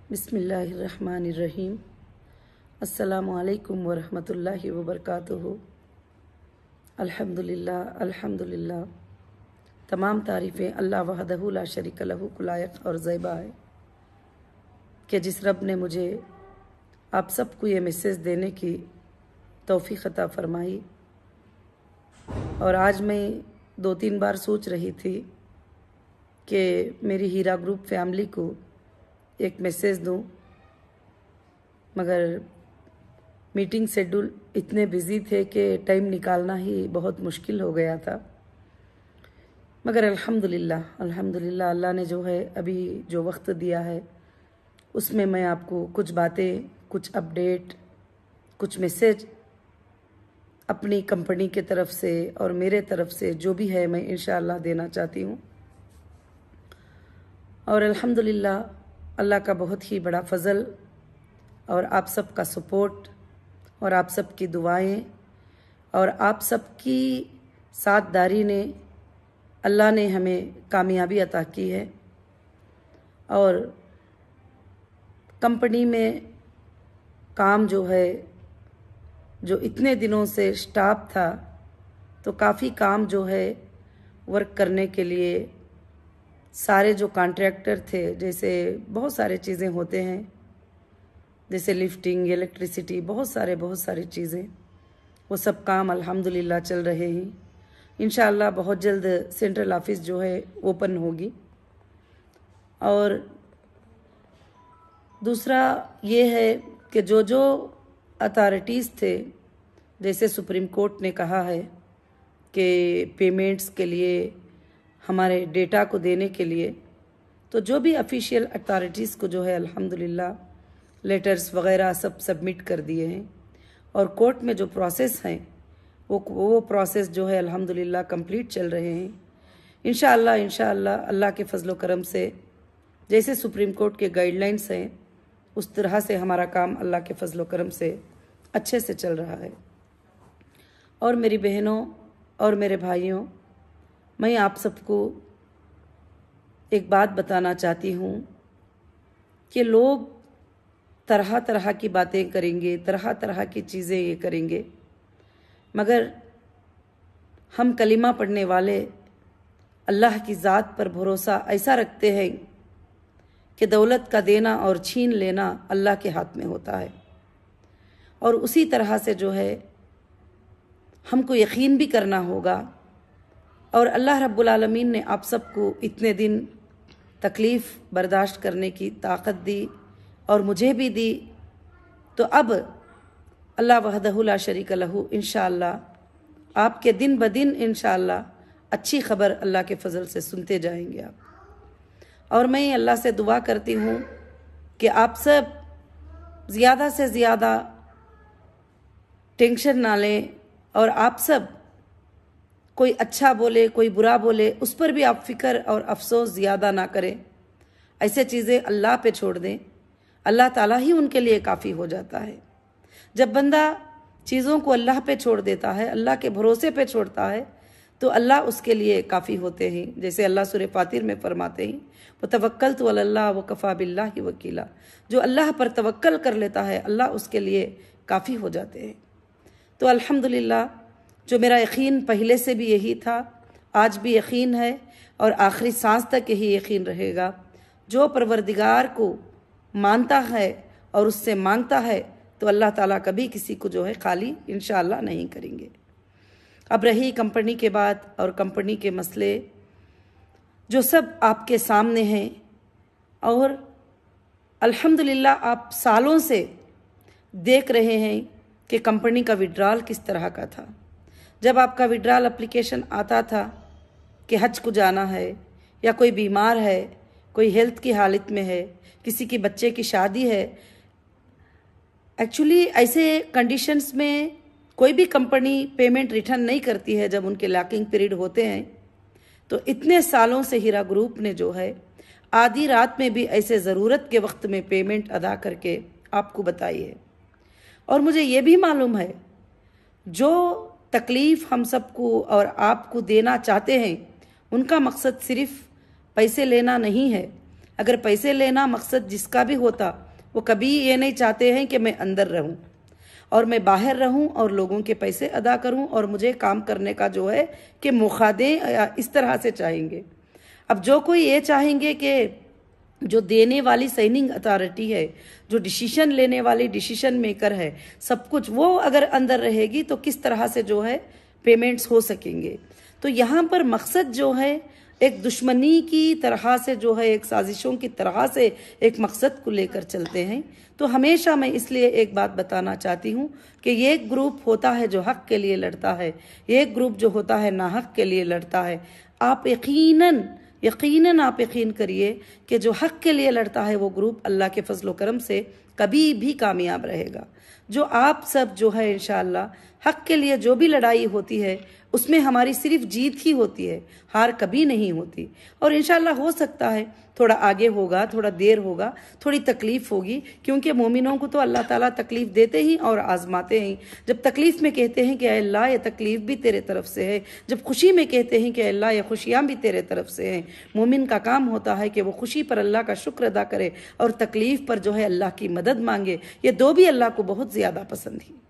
बिस्मिल्लाहिर्रहमानिर्रहीम। अस्सलामुअलैकुम वरहमतुल्लाहि वबरकातुहू। अल्हम्दुलिल्लाह अल्हम्दुलिल्लाह। तमाम तारीफ़ें अल्लाह वहदहू ला शरीक लहू को लायक और ज़ैबा है कि जिस रब ने मुझे आप सबको ये मैसेज देने की तौफ़ीक़ अता फ़रमाई। और आज मैं 2-3 बार सोच रही थी कि मेरी हीरा ग्रुप फैमिली को एक मैसेज दूं, मगर मीटिंग शेड्यूल इतने बिज़ी थे कि टाइम निकालना ही बहुत मुश्किल हो गया था। मगर अल्हम्दुलिल्लाह अल्हम्दुलिल्लाह अल्लाह ने जो है अभी जो वक्त दिया है उसमें मैं आपको कुछ बातें, कुछ अपडेट, कुछ मैसेज अपनी कंपनी के तरफ से और मेरे तरफ से जो भी है मैं इंशाअल्लाह देना चाहती हूँ। और अल्हम्दुलिल्लाह अल्लाह का बहुत ही बड़ा फ़ज़ल और आप सब का सपोर्ट और आप सब की दुआएं और आप सब की साथदारी ने अल्लाह ने हमें कामयाबी अता की है। और कंपनी में काम जो है, जो इतने दिनों से स्टाफ था, तो काफ़ी काम जो है वर्क करने के लिए सारे जो कॉन्ट्रैक्टर थे, जैसे बहुत सारे चीज़ें होते हैं, जैसे लिफ्टिंग, इलेक्ट्रिसिटी, बहुत सारी चीज़ें, वो सब काम अल्हम्दुलिल्लाह चल रहे हैं। इंशाअल्लाह बहुत जल्द सेंट्रल ऑफिस जो है ओपन होगी। और दूसरा ये है कि जो जो अथॉरिटीज़ थे, जैसे सुप्रीम कोर्ट ने कहा है कि पेमेंट्स के लिए, हमारे डेटा को देने के लिए, तो जो भी ऑफिशियल अथॉरिटीज़ को जो है अल्हम्दुलिल्लाह लेटर्स वगैरह सब सबमिट कर दिए हैं। और कोर्ट में जो प्रोसेस हैं वो प्रोसेस जो है अल्हम्दुलिल्लाह कंप्लीट चल रहे हैं। इंशाअल्लाह अल्लाह के फजलो करम से जैसे सुप्रीम कोर्ट के गाइडलाइंस हैं उस तरह से हमारा काम अल्लाह के फजलो करम से अच्छे से चल रहा है। और मेरी बहनों और मेरे भाइयों, मैं आप सबको एक बात बताना चाहती हूँ कि लोग तरह तरह की बातें करेंगे, तरह तरह की चीज़ें ये करेंगे, मगर हम कलिमा पढ़ने वाले अल्लाह की ज़ात पर भरोसा ऐसा रखते हैं कि दौलत का देना और छीन लेना अल्लाह के हाथ में होता है। और उसी तरह से जो है हमको यकीन भी करना होगा। और अल्लाह रब्बुल आलमीन ने आप सबको इतने दिन तकलीफ़ बर्दाश्त करने की ताकत दी और मुझे भी दी, तो अब अल्लाह वहदहू ला शरीक लहू इंशाअल्लाह आपके दिन ब दिन इंशाअल्लाह अच्छी खबर अल्लाह के फ़ज़ल से सुनते जाएंगे आप। और मैं अल्लाह से दुआ करती हूँ कि आप सब ज़्यादा से ज़्यादा टेंशन ना लें और आप सब कोई अच्छा बोले, कोई बुरा बोले, उस पर भी आप फ़िक्र और अफसोस ज़्यादा ना करें। ऐसे चीज़ें अल्लाह पे छोड़ दें, अल्लाह ताला ही उनके लिए काफ़ी हो जाता है। जब बंदा चीज़ों को अल्लाह पे छोड़ देता है, अल्लाह के भरोसे पे छोड़ता है, तो अल्लाह उसके लिए काफ़ी होते हैं। जैसे अल्लाह सूरह फातिर में फरमाते हैं, वो तवक्कलतु अलल्लाह व कफ़ा बिल्लाहि वकीला। जो अल्लाह पर तवक्कल कर लेता है, अल्लाह उसके लिए काफ़ी हो जाते हैं। तो अल्हम्दुलिल्लाह, जो मेरा यकीन पहले से भी यही था, आज भी यकीन है और आखिरी सांस तक यही यकीन रहेगा। जो परवरदिगार को मानता है और उससे मांगता है तो अल्लाह ताला कभी किसी को जो है खाली इंशाअल्लाह नहीं करेंगे। अब रही कंपनी के बात और कंपनी के मसले, जो सब आपके सामने हैं। और अल्हम्दुलिल्लाह आप सालों से देख रहे हैं कि कंपनी का विड्रॉल किस तरह का था। जब आपका विड्रॉल एप्लीकेशन आता था कि हज को जाना है, या कोई बीमार है, कोई हेल्थ की हालत में है, किसी की बच्चे की शादी है, एक्चुअली ऐसे कंडीशंस में कोई भी कंपनी पेमेंट रिटर्न नहीं करती है जब उनके लॉकिंग पीरियड होते हैं। तो इतने सालों से हीरा ग्रुप ने जो है आधी रात में भी ऐसे ज़रूरत के वक्त में पेमेंट अदा करके आपको बताई है। और मुझे ये भी मालूम है, जो तकलीफ़ हम सबको और आपको देना चाहते हैं, उनका मकसद सिर्फ पैसे लेना नहीं है, अगर पैसे लेना मकसद जिसका भी होता, वो कभी ये नहीं चाहते हैं कि मैं अंदर रहूं और मैं बाहर रहूं और लोगों के पैसे अदा करूं और मुझे काम करने का जो है कि मौका दें, इस तरह से चाहेंगे। अब जो कोई ये चाहेंगे कि जो देने वाली साइनिंग अथॉरिटी है, जो डिसीजन लेने वाली डिसीजन मेकर है, सब कुछ वो अगर अंदर रहेगी तो किस तरह से जो है पेमेंट्स हो सकेंगे। तो यहाँ पर मकसद जो है एक दुश्मनी की तरह से जो है, एक साजिशों की तरह से एक मकसद को लेकर चलते हैं। तो हमेशा मैं इसलिए एक बात बताना चाहती हूँ कि ये ग्रुप होता है जो हक के लिए लड़ता है, ये ग्रुप जो होता है नाहक के लिए लड़ता है। आप यकीनन आप यकीन करिए कि जो हक के लिए लड़ता है वो ग्रुप अल्लाह के फजलो करम से कभी भी कामयाब रहेगा। जो आप सब जो है इंशाअल्लाह हक के लिए जो भी लड़ाई होती है उसमें हमारी सिर्फ जीत ही होती है, हार कभी नहीं होती। और इंशाअल्लाह हो सकता है थोड़ा आगे होगा, थोड़ा देर होगा, थोड़ी तकलीफ होगी, क्योंकि मोमिनों को तो अल्लाह ताला तकलीफ देते ही और आजमाते हैं। जब तकलीफ में कहते हैं कि अल्लाह ये तकलीफ भी तेरे तरफ से है, जब खुशी में कहते हैं कि अल्लाह ये खुशियाँ भी तेरे तरफ से हैं, मोमिन का काम होता है कि वो खुशी पर अल्लाह का शुक्र अदा करे और तकलीफ पर जो है अल्लाह की मदद मांगे। ये दो भी अल्लाह को बहुत ज़्यादा पसंद है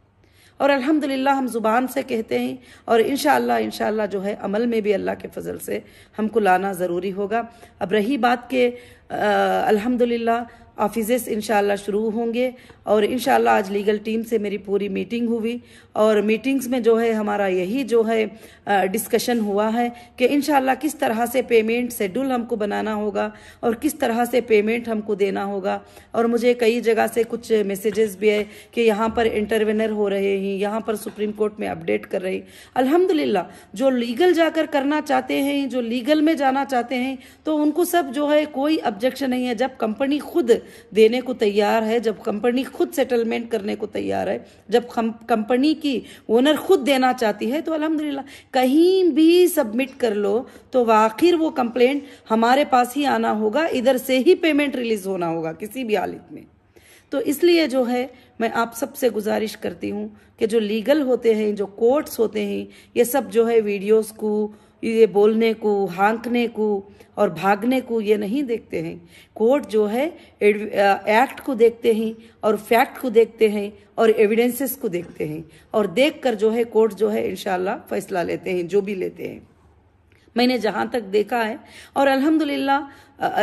और अल्हम्दुलिल्लाह हम ज़ुबान से कहते हैं और इंशाअल्लाह जो है अमल में भी अल्लाह के फजल से हमको लाना ज़रूरी होगा। अब रही बात के अल्हम्दुलिल्लाह ऑफिसेस इंशाअल्लाह शुरू होंगे और इंशाअल्लाह आज लीगल टीम से मेरी पूरी मीटिंग हुई और मीटिंग्स में जो है हमारा यही जो है डिस्कशन हुआ है कि इंशाअल्लाह किस तरह से पेमेंट शेड्यूल हमको बनाना होगा और किस तरह से पेमेंट हमको देना होगा। और मुझे कई जगह से कुछ मैसेजेस भी है कि यहाँ पर इंटरवेनर हो रहे हैं, यहाँ पर सुप्रीम कोर्ट में अपडेट कर रहे हैं। अल्हम्दुलिल्लाह जो लीगल जाकर करना चाहते हैं, जो लीगल में जाना चाहते हैं, तो उनको सब जो है कोई ऑब्जेक्शन नहीं है। जब कंपनी खुद देने को तैयार है, जब कंपनी खुद सेटलमेंट करने को तैयार है, जब कंपनी की ओनर खुद देना चाहती है, तो अल्हम्दुलिल्लाह कहीं भी सबमिट कर लो तो आखिर वो कंप्लेंट हमारे पास ही आना होगा, इधर से ही पेमेंट रिलीज होना होगा किसी भी हालत में। तो इसलिए जो है मैं आप सबसे गुजारिश करती हूँ कि जो लीगल होते हैं, जो कोर्ट्स होते हैं, ये सब जो है वीडियोस को, ये बोलने को, हाँकने को और भागने को ये नहीं देखते हैं। कोर्ट जो है एक्ट को देखते हैं और फैक्ट को देखते हैं और एविडेंसेस को देखते हैं और देखकर जो है कोर्ट जो है इंशाअल्लाह फैसला लेते हैं, जो भी लेते हैं। मैंने जहाँ तक देखा है और अल्हम्दुलिल्लाह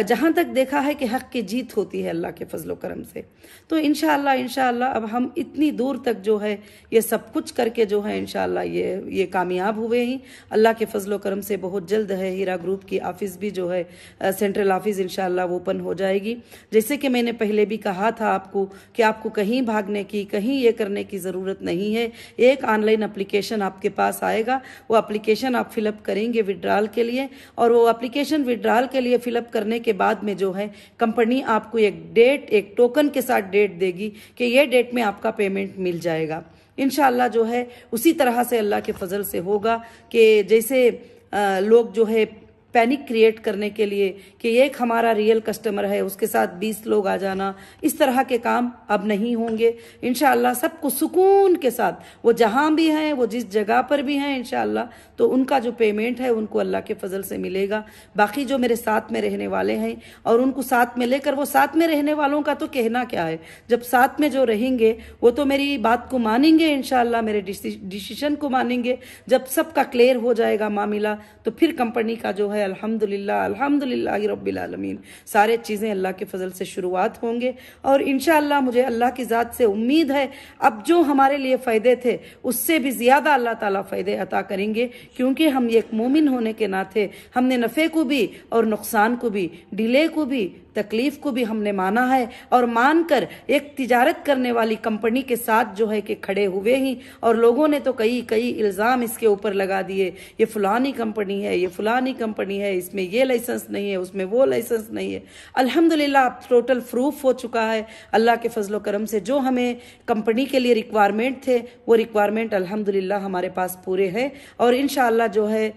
जहाँ तक देखा है कि हक की जीत होती है अल्लाह के फजलो करम से। तो इंशाअल्लाह अब हम इतनी दूर तक जो है ये सब कुछ करके जो है इंशाअल्लाह ये कामयाब हुए हैं अल्लाह के फजलो करम से। बहुत जल्द है हीरा ग्रुप की ऑफिस भी जो है सेंट्रल ऑफिस इंशाअल्लाह ओपन हो जाएगी। जैसे कि मैंने पहले भी कहा था आपको कि आपको कहीं भागने की, कहीं ये करने की ज़रूरत नहीं है। एक ऑनलाइन एप्लीकेशन आपके पास आएगा, वो एप्लीकेशन आप फिलअप करेंगे विड्रॉल के लिए और वो एप्लीकेशन विड्रॉल के लिए फिलअप करने के बाद में जो है कंपनी आपको एक डेट, एक टोकन के साथ डेट देगी कि ये डेट में आपका पेमेंट मिल जाएगा। इंशाअल्लाह जो है उसी तरह से अल्लाह के फजल से होगा कि जैसे लोग जो है पैनिक क्रिएट करने के लिए कि एक हमारा रियल कस्टमर है उसके साथ 20 लोग आ जाना, इस तरह के काम अब नहीं होंगे। इंशाअल्लाह सबको सुकून के साथ, वो जहां भी हैं, वो जिस जगह पर भी हैं, इंशाअल्लाह तो उनका जो पेमेंट है उनको अल्लाह के फजल से मिलेगा। बाकी जो मेरे साथ में रहने वाले हैं और उनको साथ में लेकर, वो साथ में रहने वालों का तो कहना क्या है, जब साथ में जो रहेंगे वो तो मेरी बात को मानेंगे इंशाअल्लाह, मेरे डिसीजन को मानेंगे। जब सबका क्लियर हो जाएगा मामला तो फिर कंपनी का जो है अल्हम्दुलिल्लाह रब्बिल आलमीन सारे चीज़ें अल्लाह के फजल से शुरुआत होंगे। और इंशाअल्लाह मुझे अल्लाह की ज़ात से उम्मीद है अब जो हमारे लिए फ़ायदे थे उससे भी ज़्यादा अल्लाह ताला फ़ायदे अता करेंगे, क्योंकि हम एक मोमिन होने के नाते हमने नफ़े को भी और नुकसान को भी, डिले को भी, तकलीफ को भी हमने माना है और मानकर एक तिजारत करने वाली कंपनी के साथ जो है कि खड़े हुए ही। और लोगों ने तो कई इल्ज़ाम इसके ऊपर लगा दिए, ये फलानी कंपनी है, ये फलानी कंपनी है, इसमें ये लाइसेंस नहीं है, उसमें वो लाइसेंस नहीं है। अल्हम्दुलिल्लाह अब टोटल प्रूफ हो चुका है अल्लाह के फजलो करम से। जो हमें कंपनी के लिए रिक्वायरमेंट थे वो रिक्वायरमेंट अल्हम्दुलिल्लाह हमारे पास पूरे हैं और इंशाअल्लाह जो है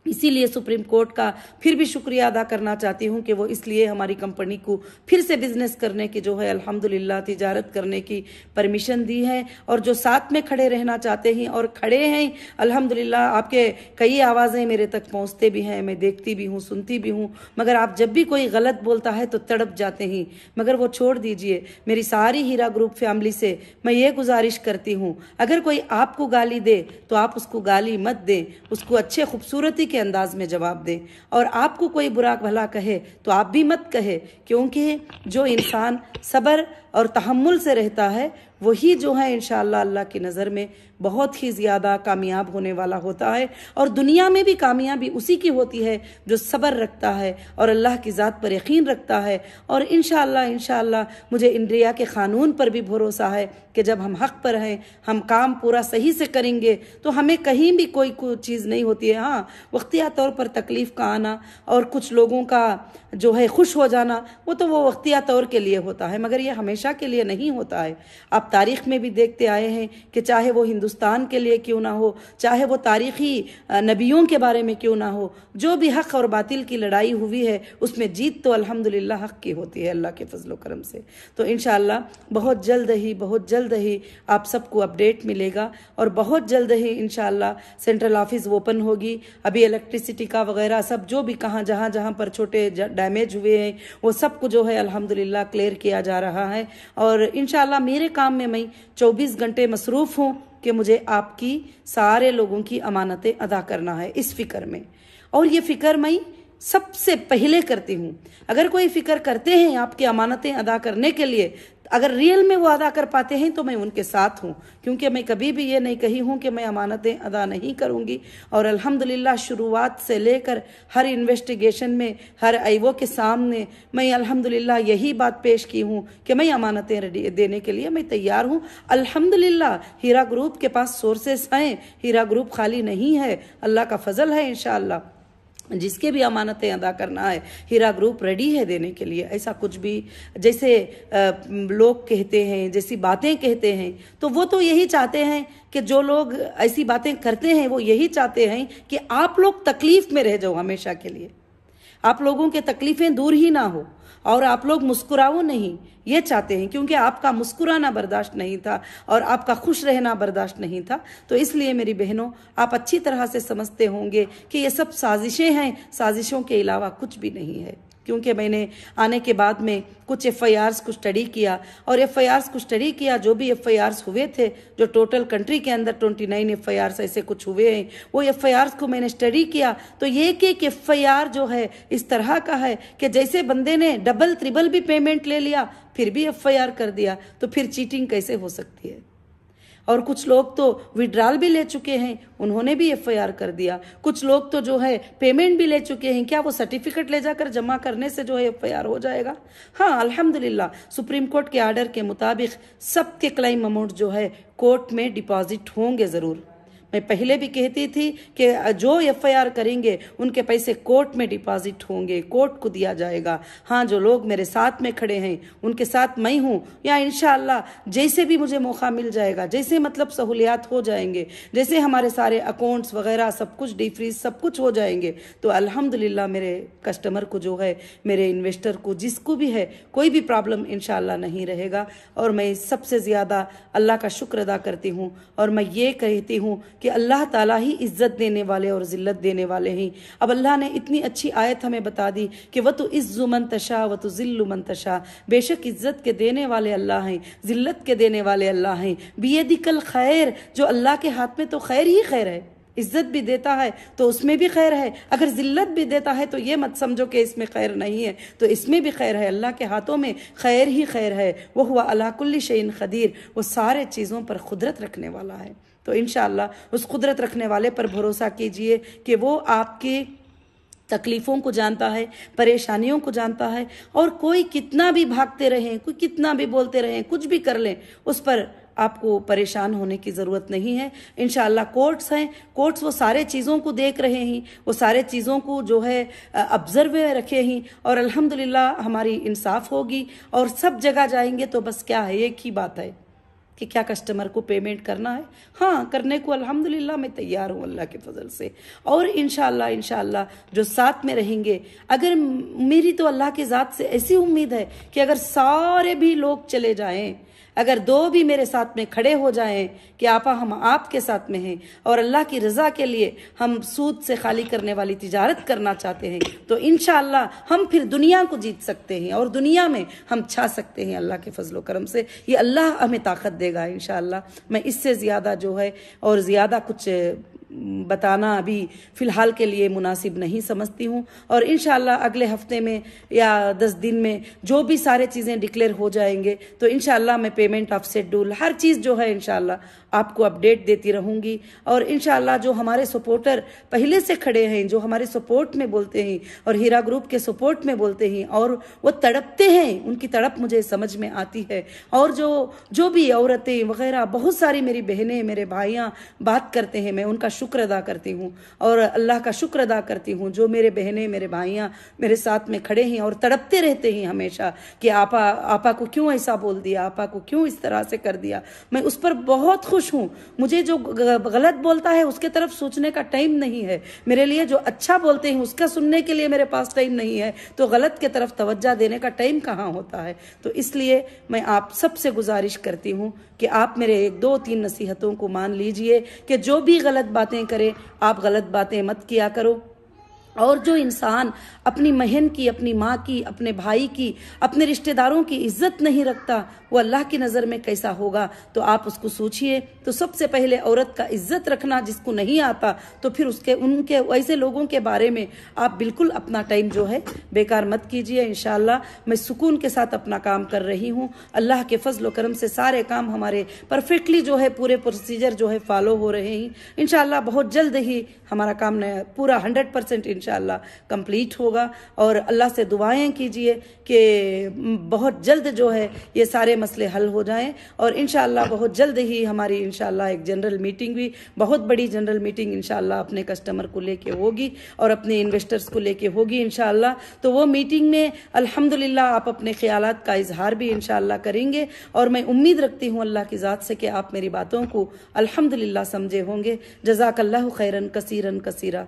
इसीलिए सुप्रीम कोर्ट का फिर भी शुक्रिया अदा करना चाहती हूँ कि वो इसलिए हमारी कंपनी को फिर से बिजनेस करने की जो है अल्हम्दुलिल्लाह तिजारत करने की परमिशन दी है। और जो साथ में खड़े रहना चाहते हैं और खड़े हैं, अल्हम्दुलिल्लाह आपके कई आवाज़ें मेरे तक पहुँचते भी हैं, मैं देखती भी हूँ, सुनती भी हूँ, मगर आप जब भी कोई गलत बोलता है तो तड़प जाते हैं। मगर वो छोड़ दीजिए। मेरी सारी हीरा ग्रुप फैमिली से मैं ये गुजारिश करती हूँ, अगर कोई आपको गाली दे तो आप उसको गाली मत दें, उसको अच्छे खूबसूरती के अंदाज में जवाब दें। और आपको कोई बुरा भला कहे तो आप भी मत कहे, क्योंकि जो इंसान सब्र और तहम्मुल से रहता है वही जो है इंशाअल्लाह अल्लाह की नज़र में बहुत ही ज़्यादा कामयाब होने वाला होता है। और दुनिया में भी कामयाबी उसी की होती है जो सब्र रखता है और अल्लाह की ज़ात पर यकीन रखता है। और इंशाअल्लाह मुझे इंडिया के क़ानून पर भी भरोसा है कि जब हम हक़ पर हैं, हम काम पूरा सही से करेंगे तो हमें कहीं भी कोई चीज़ नहीं होती है। हाँ, वक्तिया तौर पर तकलीफ़ का आना और कुछ लोगों का जो है खुश हो जाना, वो वक्तिया तौर के लिए होता है, मगर ये हमेशा के लिए नहीं होता है। आप तारीख़ में भी देखते आए हैं कि चाहे वो हिंदुस्तान के लिए क्यों ना हो, चाहे वो तारीख़ी नबियों के बारे में क्यों ना हो, जो भी हक़ और बातिल की लड़ाई हुई है उसमें जीत तो अल्हम्दुलिल्लाह हक़ की होती है अल्लाह के फजल व करम से। तो इंशाअल्लाह बहुत जल्द ही आप सबको अपडेट मिलेगा और बहुत जल्द ही इंशाअल्लाह सेंट्रल ऑफिस ओपन होगी। अभी इलेक्ट्रिसिटी का वगैरह सब जो भी जहाँ पर छोटे डैमेज हुए हैं वो सब को जो है अल्हम्दुलिल्लाह क्लियर किया जा रहा है। और इंशाअल्लाह मेरे काम में मैं 24 घंटे मसरूफ़ हूँ कि मुझे आपकी सारे लोगों की अमानतें अदा करना है इस फ़िक्र में। और ये फ़िक्र मैं सबसे पहले करती हूँ। अगर कोई फ़िक्र करते हैं आपकी अमानतें अदा करने के लिए, अगर रियल में वो अदा कर पाते हैं तो मैं उनके साथ हूँ, क्योंकि मैं कभी भी ये नहीं कही हूँ कि मैं अमानतें अदा नहीं करूँगी। और अल्हम्दुलिल्लाह शुरुआत से लेकर हर इन्वेस्टिगेशन में, हर आईओ के सामने मैं अल्हम्दुलिल्लाह यही बात पेश की हूँ कि मैं अमानतें देने के लिए मैं तैयार हूँ। अल्हम्दुलिल्लाह हीरा ग्रुप के पास सोर्सेस हैं, हीरा ग्रुप खाली नहीं है, अल्लाह का फजल है। इंशाअल्लाह जिसके भी अमानतें अदा करना है हीरा ग्रुप रेडी है देने के लिए। ऐसा कुछ भी जैसे लोग कहते हैं, जैसी बातें कहते हैं, तो वो तो यही चाहते हैं कि जो लोग ऐसी बातें करते हैं वो यही चाहते हैं कि आप लोग तकलीफ में रह जाओ हमेशा के लिए, आप लोगों के तकलीफें दूर ही ना हो और आप लोग मुस्कुराओ नहीं, ये चाहते हैं, क्योंकि आपका मुस्कुराना बर्दाश्त नहीं था और आपका खुश रहना बर्दाश्त नहीं था। तो इसलिए मेरी बहनों, आप अच्छी तरह से समझते होंगे कि ये सब साजिशें हैं, साजिशों के अलावा कुछ भी नहीं है। क्योंकि मैंने आने के बाद में कुछ FIRs को स्टडी किया और FIRs को स्टडी किया, जो भी FIRs हुए थे, जो टोटल कंट्री के अंदर 29 FIRs ऐसे कुछ हुए हैं, वो FIRs को मैंने स्टडी किया तो ये कि FIR जो है इस तरह का है कि जैसे बंदे ने डबल ट्रिबल भी पेमेंट ले लिया फिर भी FIR कर दिया, तो फिर चीटिंग कैसे हो सकती है। और कुछ लोग तो विड्रॉल भी ले चुके हैं, उन्होंने भी FIR कर दिया। कुछ लोग तो जो है पेमेंट भी ले चुके हैं, क्या वो सर्टिफिकेट ले जाकर जमा करने से जो है FIR हो जाएगा? हाँ, अल्हम्दुलिल्लाह सुप्रीम कोर्ट के आर्डर के मुताबिक सबके क्लेम अमाउंट जो है कोर्ट में डिपॉजिट होंगे ज़रूर। मैं पहले भी कहती थी कि जो FIR करेंगे उनके पैसे कोर्ट में डिपॉजिट होंगे, कोर्ट को दिया जाएगा। हाँ, जो लोग मेरे साथ में खड़े हैं उनके साथ मैं हूँ, या इंशाअल्लाह जैसे भी मुझे मौका मिल जाएगा, जैसे मतलब सहूलियात हो जाएंगे, जैसे हमारे सारे अकाउंट्स वगैरह सब कुछ डीफ्रीज सब कुछ हो जाएंगे, तो अल्हम्दुलिल्लाह मेरे कस्टमर को जो है, मेरे इन्वेस्टर को, जिसको भी है, कोई भी प्रॉब्लम इंशाअल्लाह नहीं रहेगा। और मैं सबसे ज़्यादा अल्लाह का शुक्र अदा करती हूँ और मैं ये कहती हूँ कि अल्लाह ताला ही इज्जत देने वाले और ज़िल्लत देने वाले हैं। अब अल्लाह ने इतनी अच्छी आयत हमें बता दी कि वह तो इज़्ज़ु मन तशा व तो ज़िल्लु मन तशा, बेशक इज्जत के देने वाले अल्लाह हैं, ज़िल्लत के देने वाले अल्लाह हैं। बियदिकल खैर, जो अल्लाह के हाथ में तो खैर ही खैर है। इज्जत भी देता है तो उसमें भी खैर है, अगर ज़िल्लत भी देता है तो ये मत समझो कि इसमें खैर नहीं है, तो इसमें भी खैर है। अल्लाह के हाथों में खैर ही खैर है। वह हुआ अला कुल्ली शैइन क़दीर, वो सारे चीज़ों पर कुदरत रखने वाला है। तो इंशाअल्लाह उस कुदरत रखने वाले पर भरोसा कीजिए कि वो आपकी तकलीफ़ों को जानता है, परेशानियों को जानता है। और कोई कितना भी भागते रहें, कोई कितना भी बोलते रहें, कुछ भी कर लें, उस पर आपको परेशान होने की ज़रूरत नहीं है। इंशाअल्लाह कोर्ट्स हैं, कोर्ट्स वो सारे चीज़ों को देख रहे हैं, वो सारे चीज़ों को जो है ऑब्जर्व रखे हैं, और अल्हम्दुलिल्लाह हमारी इंसाफ होगी और सब जगह जाएंगे तो बस क्या है, एक ही बात है कि क्या कस्टमर को पेमेंट करना है। हाँ, करने को अल्हम्दुलिल्लाह मैं तैयार हूँ अल्लाह के फजल से। और इंशाअल्लाह जो साथ में रहेंगे, अगर मेरी तो अल्लाह की ज़ात से ऐसी उम्मीद है कि अगर सारे भी लोग चले जाएं, अगर 2 भी मेरे साथ में खड़े हो जाएं कि आपा हम आपके साथ में हैं और अल्लाह की रज़ा के लिए हम सूद से खाली करने वाली तिजारत करना चाहते हैं, तो इंशाअल्लाह हम फिर दुनिया को जीत सकते हैं और दुनिया में हम छा सकते हैं अल्लाह के फजलो करम से। ये अल्लाह हमें ताकत देगा इंशाअल्लाह। मैं इससे ज़्यादा जो है और ज़्यादा कुछ बताना अभी फ़िलहाल के लिए मुनासिब नहीं समझती हूँ। और इंशाअल्लाह अगले हफ्ते में या 10 दिन में जो भी सारे चीज़ें डिक्लेयर हो जाएंगे तो इंशाअल्लाह मैं पेमेंट ऑफ शेड्यूल हर चीज़ जो है इंशाअल्लाह आपको अपडेट देती रहूँगी। और इंशाअल्लाह जो हमारे सपोर्टर पहले से खड़े हैं, जो हमारे सपोर्ट में बोलते हैं और हीरा ग्रुप के सपोर्ट में बोलते हैं और वो तड़पते हैं, उनकी तड़प मुझे समझ में आती है। और जो भी औरतें वगैरह बहुत सारी मेरी बहनें मेरे भाइयाँ बात करते हैं, मैं उनका शुक्र अदा करती हूँ और अल्लाह का शुक्र अदा करती हूँ जो मेरे बहनें मेरे भाइयाँ मेरे साथ में खड़े हैं और तड़पते रहते हैं हमेशा कि आपा को क्यों ऐसा बोल दिया, आपा को क्यों इस तरह से कर दिया। मैं उस पर बहुत खुश हूँ। मुझे जो गलत बोलता है उसके तरफ सोचने का टाइम नहीं है मेरे लिए, जो अच्छा बोलते हैं उसका सुनने के लिए मेरे पास टाइम नहीं है, तो गलत के तरफ तवज्जो देने का टाइम कहाँ होता है। तो इसलिए मैं आप सबसे गुजारिश करती हूँ कि आप मेरे 1-2-3 नसीहतों को मान लीजिए कि जो भी गलत बातें करे आप गलत बातें मत किया करो। और जो इंसान अपनी बहन की, अपनी माँ की, अपने भाई की, अपने रिश्तेदारों की इज्जत नहीं रखता वो अल्लाह की नज़र में कैसा होगा, तो आप उसको सोचिए। तो सबसे पहले औरत का इज्जत रखना जिसको नहीं आता, तो फिर उनके ऐसे लोगों के बारे में आप बिल्कुल अपना टाइम जो है बेकार मत कीजिए। इंशाअल्लाह मैं सुकून के साथ अपना काम कर रही हूँ। अल्लाह के फजल करम से सारे काम हमारे परफेक्टली जो है पूरे प्रोसीजर जो है फॉलो हो रहे हैं। इंशाअल्लाह बहुत जल्द ही हमारा काम पूरा 100% इंशाअल्लाह कंप्लीट होगा। और अल्लाह से दुआएं कीजिए कि बहुत जल्द जो है ये सारे मसले हल हो जाएं और इंशाअल्लाह बहुत जल्द ही हमारी इंशाअल्लाह एक जनरल मीटिंग भी, बहुत बड़ी जनरल मीटिंग इंशाअल्लाह अपने कस्टमर को लेके होगी और अपने इन्वेस्टर्स को लेके होगी इंशाअल्लाह। तो वो मीटिंग में अल्हम्दुलिल्लाह आप अपने ख्यालात का इजहार भी इंशाअल्लाह करेंगे और मैं उम्मीद रखती हूँ अल्लाह की ज़ात से कि आप मेरी बातों को अल्हम्दुलिल्लाह समझे होंगे। जज़ाकल्लाहु खैरन कसीरन कसीरा।